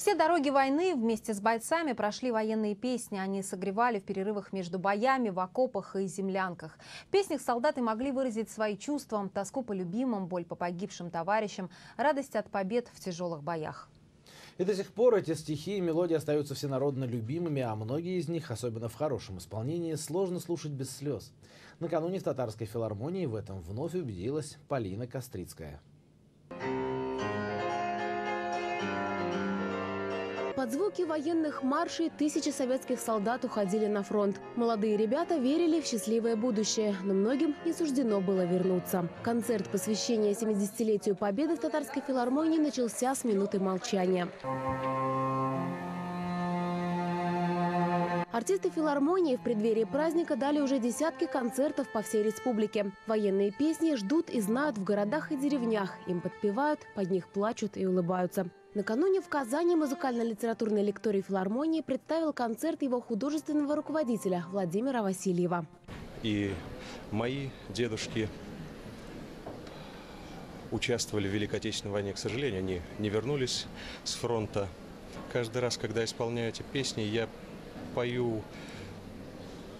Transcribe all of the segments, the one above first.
Все дороги войны вместе с бойцами прошли военные песни. Они согревали в перерывах между боями, в окопах и землянках. В песнях солдаты могли выразить свои чувства, тоску по любимым, боль по погибшим товарищам, радость от побед в тяжелых боях. И до сих пор эти стихи и мелодии остаются всенародно любимыми, а многие из них, особенно в хорошем исполнении, сложно слушать без слез. Накануне в Татарской филармонии в этом вновь убедилась Полина Кострицкая. Под звуки военных маршей тысячи советских солдат уходили на фронт. Молодые ребята верили в счастливое будущее, но многим не суждено было вернуться. Концерт посвящения 70-летию Победы в Татарской филармонии начался с минуты молчания. Артисты филармонии в преддверии праздника дали уже десятки концертов по всей республике. Военные песни ждут и знают в городах и деревнях. Им подпевают, под них плачут и улыбаются. Накануне в Казани музыкально-литературный лекторий филармонии представил концерт его художественного руководителя Владимира Васильева. И мои дедушки участвовали в Великой Отечественной войне. К сожалению, они не вернулись с фронта. Каждый раз, когда исполняю эти песни, я пою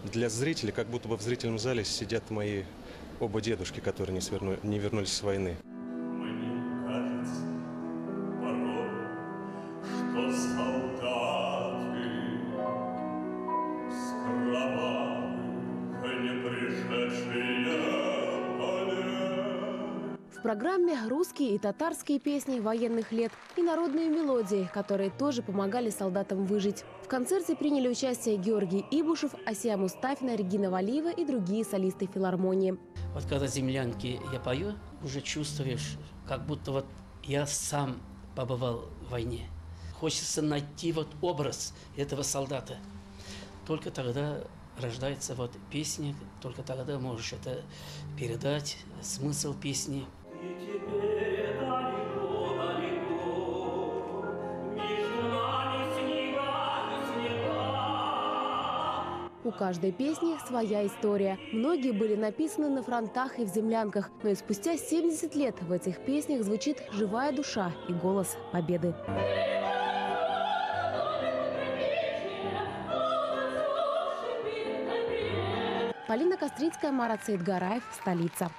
для зрителей, как будто бы в зрительном зале сидят мои оба дедушки, которые не вернулись с войны. В программе русские и татарские песни военных лет и народные мелодии, которые тоже помогали солдатам выжить. В концерте приняли участие Георгий Ибушев, Асия Мустафина, Регина Валиева и другие солисты филармонии. Вот когда землянки я пою, уже чувствуешь, как будто вот я сам побывал в войне. Хочется найти вот образ этого солдата. Только тогда рождается вот песня, только тогда можешь это передать, смысл песни. У каждой песни своя история. Многие были написаны на фронтах и в землянках, но и спустя 70 лет в этих песнях звучит живая душа и голос победы. Полина Кострицкая, Марат Саидгараев, столица.